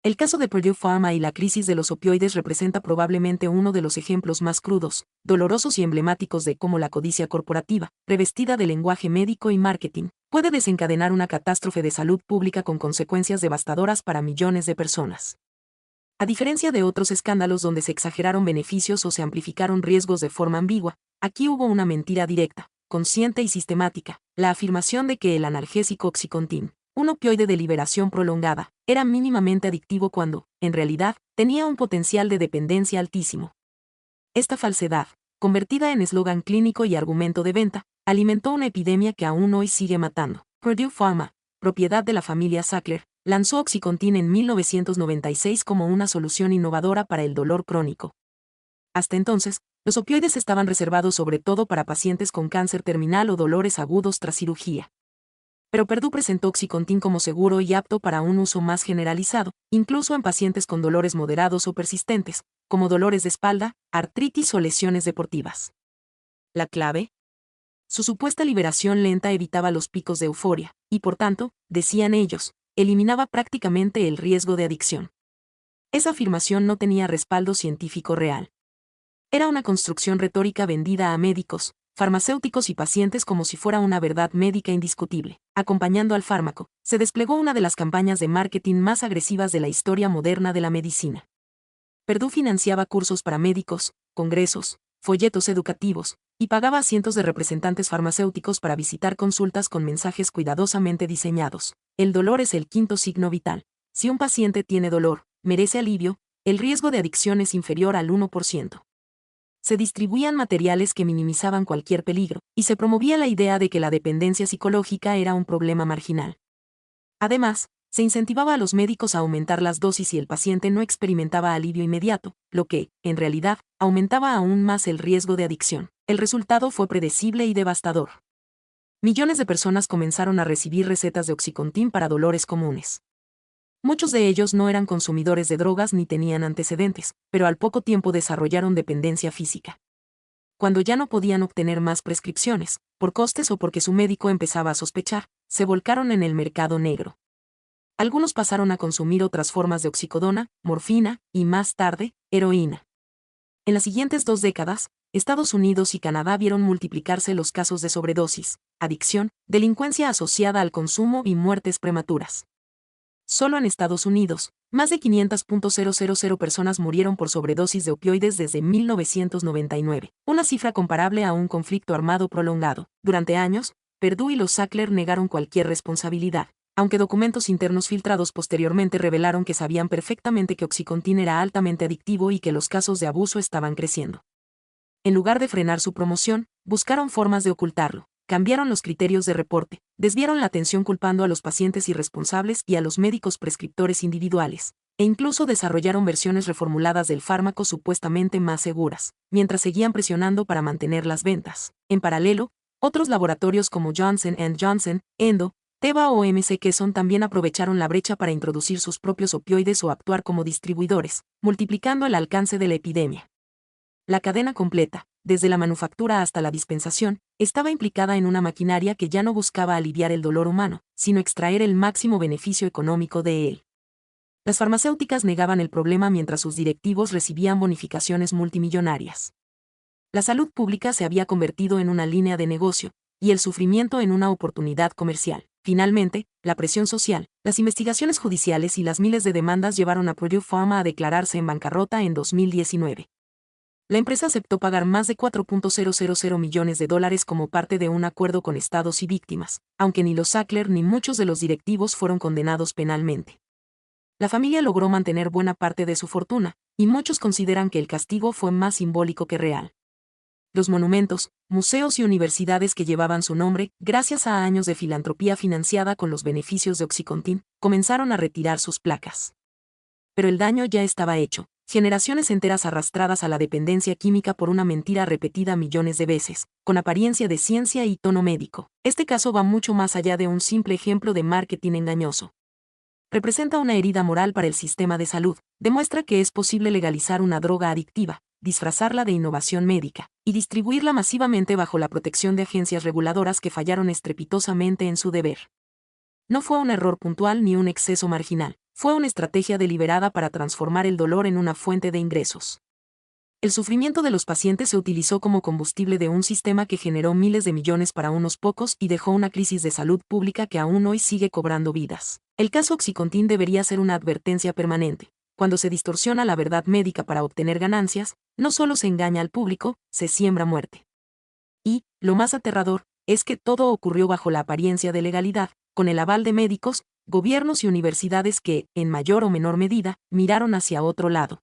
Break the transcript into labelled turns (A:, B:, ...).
A: El caso de Purdue Pharma y la crisis de los opioides representa probablemente uno de los ejemplos más crudos, dolorosos y emblemáticos de cómo la codicia corporativa, revestida de lenguaje médico y marketing, puede desencadenar una catástrofe de salud pública con consecuencias devastadoras para millones de personas. A diferencia de otros escándalos donde se exageraron beneficios o se amplificaron riesgos de forma ambigua, aquí hubo una mentira directa, consciente y sistemática, la afirmación de que el analgésico Oxycontin, un opioide de liberación prolongada, era mínimamente adictivo cuando, en realidad, tenía un potencial de dependencia altísimo. Esta falsedad, convertida en eslogan clínico y argumento de venta, alimentó una epidemia que aún hoy sigue matando. Purdue Pharma, propiedad de la familia Sackler, lanzó Oxycontin en 1996 como una solución innovadora para el dolor crónico. Hasta entonces, los opioides estaban reservados sobre todo para pacientes con cáncer terminal o dolores agudos tras cirugía. Pero Purdue presentó Oxycontin como seguro y apto para un uso más generalizado, incluso en pacientes con dolores moderados o persistentes, como dolores de espalda, artritis o lesiones deportivas. La clave: su supuesta liberación lenta evitaba los picos de euforia, y por tanto, decían ellos, eliminaba prácticamente el riesgo de adicción. Esa afirmación no tenía respaldo científico real. Era una construcción retórica vendida a médicos, farmacéuticos y pacientes como si fuera una verdad médica indiscutible. Acompañando al fármaco, se desplegó una de las campañas de marketing más agresivas de la historia moderna de la medicina. Purdue financiaba cursos para médicos, congresos, folletos educativos, y pagaba a cientos de representantes farmacéuticos para visitar consultas con mensajes cuidadosamente diseñados. El dolor es el quinto signo vital. Si un paciente tiene dolor, merece alivio, el riesgo de adicción es inferior al 1%. Se distribuían materiales que minimizaban cualquier peligro, y se promovía la idea de que la dependencia psicológica era un problema marginal. Además, se incentivaba a los médicos a aumentar las dosis si el paciente no experimentaba alivio inmediato, lo que, en realidad, aumentaba aún más el riesgo de adicción. El resultado fue predecible y devastador. Millones de personas comenzaron a recibir recetas de Oxycontin para dolores comunes. Muchos de ellos no eran consumidores de drogas ni tenían antecedentes, pero al poco tiempo desarrollaron dependencia física. Cuando ya no podían obtener más prescripciones, por costes o porque su médico empezaba a sospechar, se volcaron en el mercado negro. Algunos pasaron a consumir otras formas de oxicodona, morfina, y más tarde, heroína. En las siguientes 2 décadas, Estados Unidos y Canadá vieron multiplicarse los casos de sobredosis, adicción, delincuencia asociada al consumo y muertes prematuras. Solo en Estados Unidos, más de 500.000 personas murieron por sobredosis de opioides desde 1999, una cifra comparable a un conflicto armado prolongado. Durante años, Purdue y los Sackler negaron cualquier responsabilidad, aunque documentos internos filtrados posteriormente revelaron que sabían perfectamente que Oxycontin era altamente adictivo y que los casos de abuso estaban creciendo. En lugar de frenar su promoción, buscaron formas de ocultarlo. Cambiaron los criterios de reporte, desviaron la atención culpando a los pacientes irresponsables y a los médicos prescriptores individuales, e incluso desarrollaron versiones reformuladas del fármaco supuestamente más seguras, mientras seguían presionando para mantener las ventas. En paralelo, otros laboratorios como Johnson & Johnson, Endo, Teva o MSK también aprovecharon la brecha para introducir sus propios opioides o actuar como distribuidores, multiplicando el alcance de la epidemia. La cadena completa, desde la manufactura hasta la dispensación, estaba implicada en una maquinaria que ya no buscaba aliviar el dolor humano, sino extraer el máximo beneficio económico de él. Las farmacéuticas negaban el problema mientras sus directivos recibían bonificaciones multimillonarias. La salud pública se había convertido en una línea de negocio, y el sufrimiento en una oportunidad comercial. Finalmente, la presión social, las investigaciones judiciales y las miles de demandas llevaron a Purdue Pharma a declararse en bancarrota en 2019. La empresa aceptó pagar más de $4.000 millones como parte de un acuerdo con estados y víctimas, aunque ni los Sackler ni muchos de los directivos fueron condenados penalmente. La familia logró mantener buena parte de su fortuna, y muchos consideran que el castigo fue más simbólico que real. Los monumentos, museos y universidades que llevaban su nombre, gracias a años de filantropía financiada con los beneficios de Oxycontin, comenzaron a retirar sus placas. Pero el daño ya estaba hecho. Generaciones enteras arrastradas a la dependencia química por una mentira repetida millones de veces, con apariencia de ciencia y tono médico. Este caso va mucho más allá de un simple ejemplo de marketing engañoso. Representa una herida moral para el sistema de salud, demuestra que es posible legalizar una droga adictiva, disfrazarla de innovación médica, y distribuirla masivamente bajo la protección de agencias reguladoras que fallaron estrepitosamente en su deber. No fue un error puntual ni un exceso marginal. fue una estrategia deliberada para transformar el dolor en una fuente de ingresos. El sufrimiento de los pacientes se utilizó como combustible de un sistema que generó miles de millones para unos pocos y dejó una crisis de salud pública que aún hoy sigue cobrando vidas. El caso Oxycontin debería ser una advertencia permanente. Cuando se distorsiona la verdad médica para obtener ganancias, no solo se engaña al público, se siembra muerte. Y, lo más aterrador, es que todo ocurrió bajo la apariencia de legalidad, con el aval de médicos, gobiernos y universidades que, en mayor o menor medida, miraron hacia otro lado.